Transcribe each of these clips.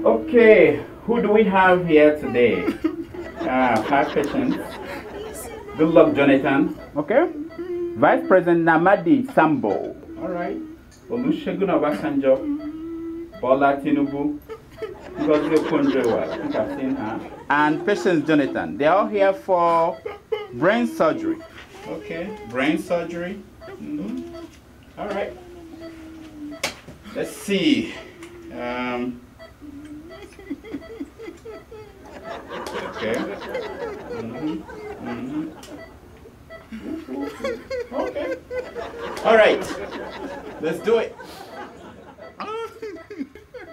Okay, who do we have here today? 5 patients. Good luck, Jonathan. Okay. Vice President Namadi Sambo. All right. Olusegun Obasanjo. Bola Tinubu. Ngozi Okonjo-Iweala. I think I've seen her. And Patience Jonathan. They're all here for brain surgery. Okay, brain surgery. All right. Let's see. Okay. Okay. All right. Let's do it.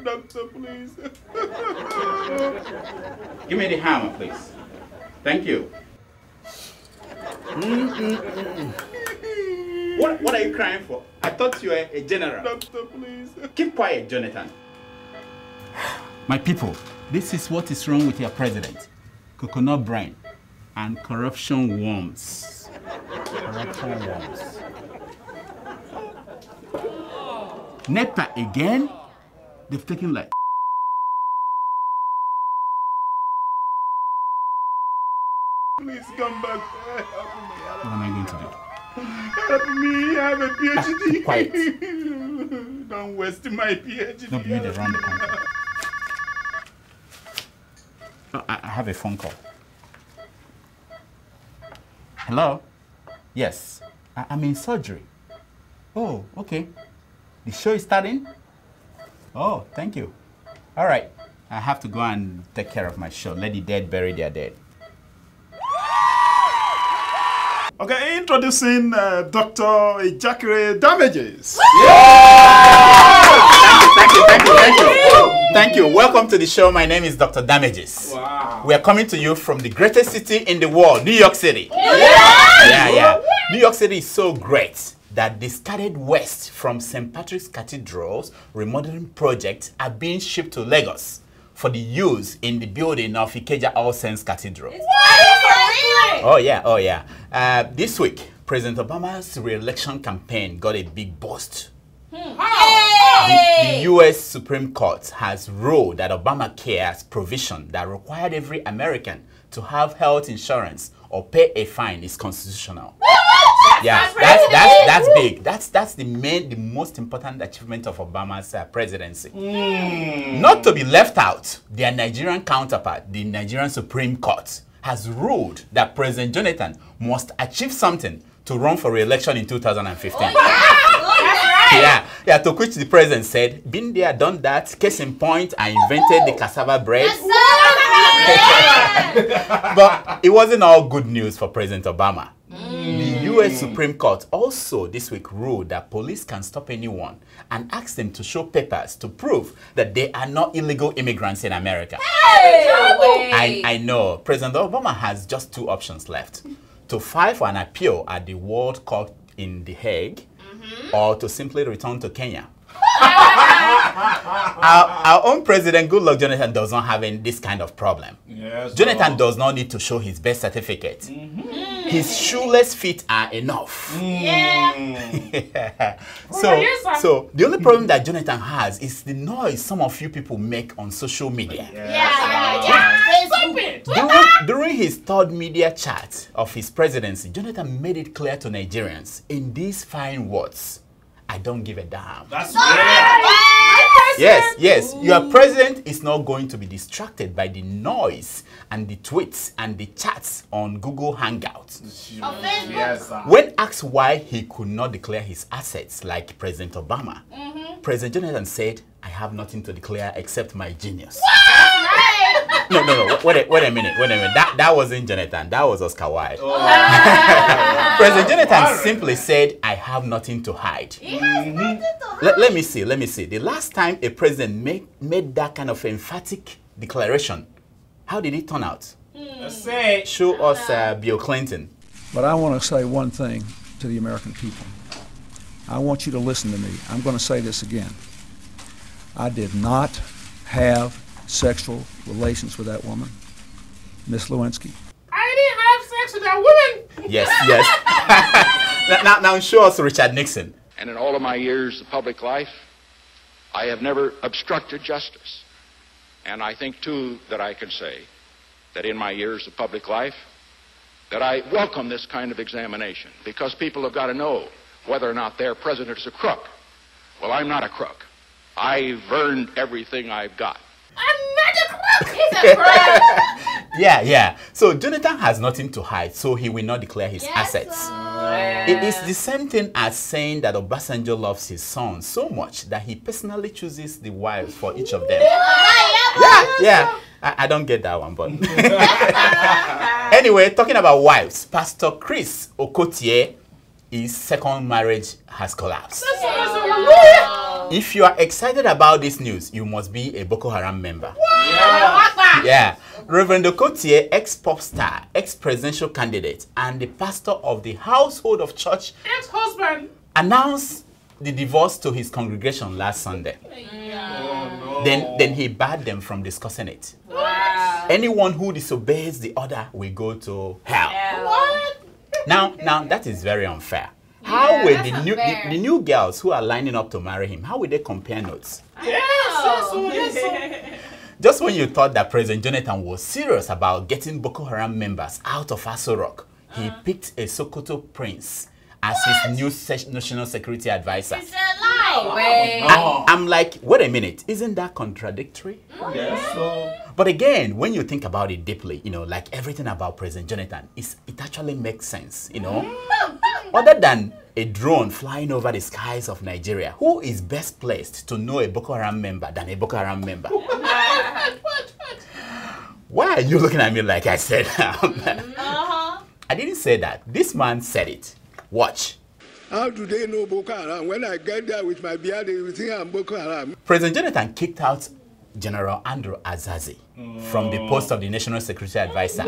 Doctor, please. Give me the hammer, please. Thank you. What are you crying for? I thought you were a general. Doctor, please. Keep quiet, Jonathan. My people, this is what is wrong with your president. Coconut brain and corruption worms. Corruption worms. NEPA again? They've taken like... Please come back. What am I going to do? Help me, I have a PhD. Quiet. Don't waste my PhD. Don't be around the country. Oh, I have a phone call. Hello? Yes. I'm in surgery. Oh, okay. The show is starting? Oh, thank you. All right. I have to go and take care of my show. Let the dead bury their dead. Okay, introducing Dr. Ijakere Damages. Thank you. Welcome to the show. My name is Dr. Damages. Wow. We are coming to you from the greatest city in the world, New York City. Yeah. New York City is so great that they started west from St. Patrick's Cathedral's remodeling project are being shipped to Lagos for the use in the building of Ikeja All Saints Cathedral. Oh yeah. This week, President Obama's re-election campaign got a big boost. The U.S. Supreme Court has ruled that Obamacare's provision that required every American to have health insurance or pay a fine is constitutional. Yeah, that's big. That's the most important achievement of Obama's presidency. Not to be left out, their Nigerian counterpart, the Nigerian Supreme Court, has ruled that President Jonathan must achieve something to run for re-election in 2015. Yeah, to which the president said, been there, done that, case in point, I invented the cassava bread. But it wasn't all good news for President Obama. The U.S. Supreme Court also this week ruled that police can stop anyone and ask them to show papers to prove that they are not illegal immigrants in America. I know. President Obama has just 2 options left. To file for an appeal at the World Court in The Hague, or to simply return to Kenya. Our own president, Goodluck Jonathan, does not have this kind of problem. Yes, Jonathan does not need to show his birth certificate. His shoeless feet are enough. So the only problem that Jonathan has is the noise some of you people make on social media. During his 3rd media chat of his presidency, Jonathan made it clear to Nigerians in these fine words: I don't give a damn. That's right. Yes. Your president is not going to be distracted by the noise and the tweets and the chats on Google Hangouts. Yes, when asked why he could not declare his assets like President Obama, President Jonathan said, I have nothing to declare except my genius. No. Wait a minute. That wasn't Jonathan. That was Oscar Wilde. President Jonathan simply said, I have nothing to hide. Let me see. The last time a president made that kind of emphatic declaration, how did it turn out? Let's say. Show us Bill Clinton. But I want to say one thing to the American people. I want you to listen to me. I'm going to say this again. I did not have sexual relations with that woman, Miss Lewinsky. I didn't have sex with that woman. Yes. now show us Richard Nixon. And in all of my years of public life, I have never obstructed justice. And I think, too, that I can say that in my years of public life, that I welcome this kind of examination, because people have got to know whether or not their president is a crook. Well, I'm not a crook. I've earned everything I've got. I'm not a crook. He's a crook. Yeah. So Jonathan has nothing to hide, so he will not declare his assets. It is the same thing as saying that Obasanjo loves his sons so much that he personally chooses the wives for each of them. Yeah. I don't get that one, but anyway, talking about wives, Pastor Chris Okotie, his second marriage has collapsed. If you are excited about this news, you must be a Boko Haram member. Yeah. Reverend Okotie, ex-pop star, ex-presidential candidate, and the pastor of the Household of Church, ex-husband, announced the divorce to his congregation last Sunday. Then he barred them from discussing it. Wow. Anyone who disobeys the order will go to hell. What? Now that is very unfair. How will the new girls who are lining up to marry him, how will they compare notes? Yes. Just when you thought that President Jonathan was serious about getting Boko Haram members out of Aso Rock, he picked a Sokoto prince as his new national security advisor. It's a lie. I'm like, wait a minute, isn't that contradictory? Yes. But again, when you think about it deeply, like everything about President Jonathan, it actually makes sense, Other than a drone flying over the skies of Nigeria, who is best placed to know a Boko Haram member than a Boko Haram member? Why are you looking at me like I said that? I didn't say that. This man said it. Watch. How do they know Boko Haram? When I get there with my beard, they will think I'm Boko Haram. President Jonathan kicked out General Andrew Azazi from the post of the National Security Advisor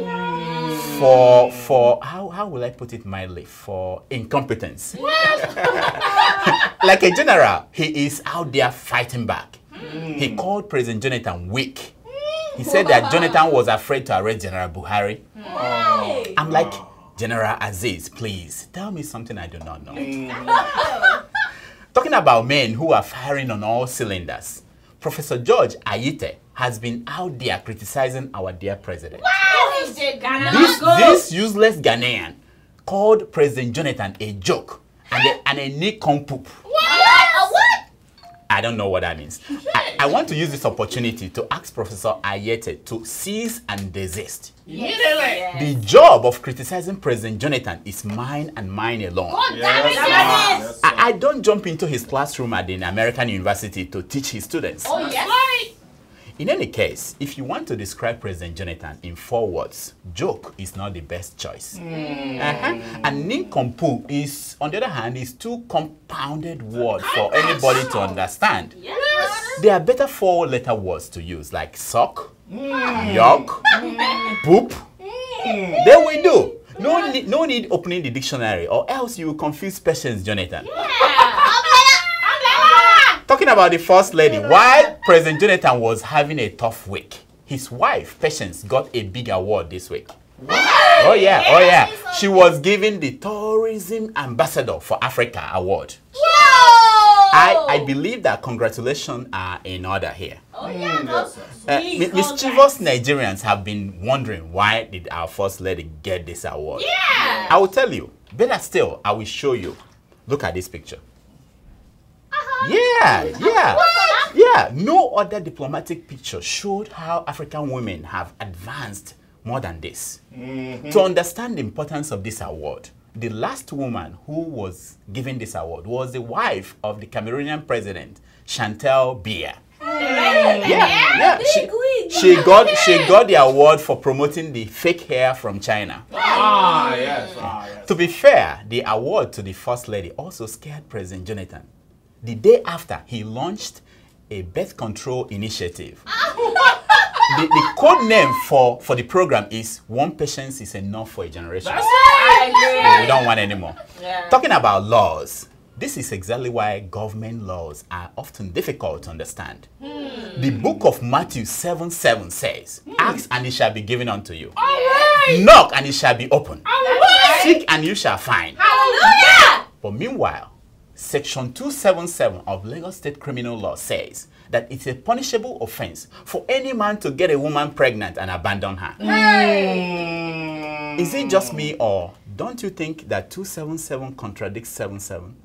for how will I put it mildly, for incompetence. Like a general, he is out there fighting back. He called President Jonathan weak. He said that Jonathan was afraid to arrest General Buhari. I'm like, General Aziz, please tell me something I do not know. Talking about men who are firing on all cylinders, Professor George Ayite has been out there criticizing our dear president. Wow, This useless Ghanaian called President Jonathan a joke and a nincompoop. What? I don't know what that means. I want to use this opportunity to ask Professor Ayete to cease and desist. Yes. The job of criticizing President Jonathan is mine and mine alone. I don't jump into his classroom at an American university to teach his students. Oh, yes. In any case, if you want to describe President Jonathan in 4 words, joke is not the best choice. And nincompoop is, on the other hand, is too compounded word for anybody to understand. Yes. There are better 4-letter words to use, like sock, yuck, poop. There we do. No need opening the dictionary, or else you will confuse Patience Jonathan. Talking about the First Lady, while President Jonathan was having a tough week, his wife, Patience, got a big award this week. Oh yeah. She was given the Tourism Ambassador for Africa award. I believe that congratulations are in order here. Mischievous Nigerians have been wondering, why did our First Lady get this award? I will tell you. Better still, I will show you. Look at this picture. Yeah. No other diplomatic picture showed how African women have advanced more than this. To understand the importance of this award, the last woman who was given this award was the wife of the Cameroonian president, Chantal Biya. She got the award for promoting the fake hair from China. To be fair, the award to the First Lady also scared President Jonathan. The day after, he launched a birth control initiative. The code name for the program is One Patience is Enough for a Generation. We don't want any more. Talking about laws, this is exactly why government laws are often difficult to understand. The book of Matthew 7:7 says, ask and it shall be given unto you. Knock and it shall be opened. Seek and you shall find. Hallelujah! But meanwhile, Section 277 of Lagos State Criminal Law says that it's a punishable offense for any man to get a woman pregnant and abandon her. Is it just me, or don't you think that 277 contradicts 77?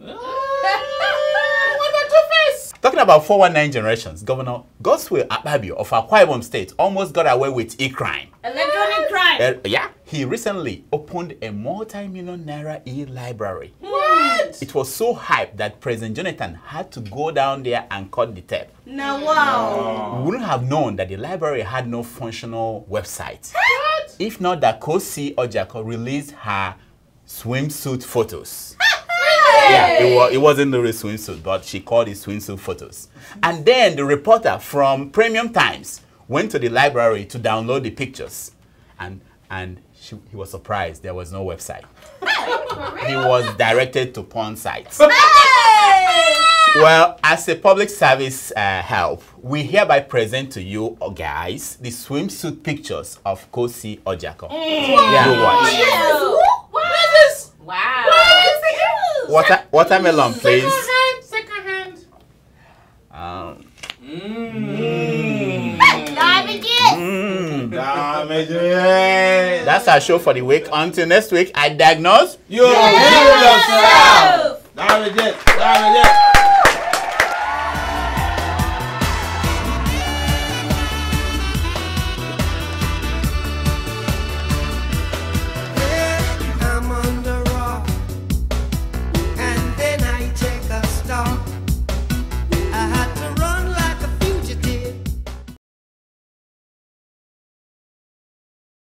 Talking about 419 generations, Governor Godswill Akpabio of Akwa Ibom State almost got away with e-crime. Electronic crime. Yeah, he recently opened a multi-million naira e-library. What? It was so hyped that President Jonathan had to go down there and cut the tape. Now, wow. We wouldn't have known that the library had no functional website. What? If not that Kosi Ojako released her swimsuit photos. Yeah, it wasn't the real swimsuit, but she called it swimsuit photos. And then the reporter from Premium Times went to the library to download the pictures. And he was surprised there was no website. He was directed to porn sites. Well, as a public service help, we hereby present to you, guys, the swimsuit pictures of Kosi Ojako. Yeah. You watch. What is this? Wow. Watermelon, please. Second hand. That's our show for the week. Until next week, I diagnose. You heal yourself.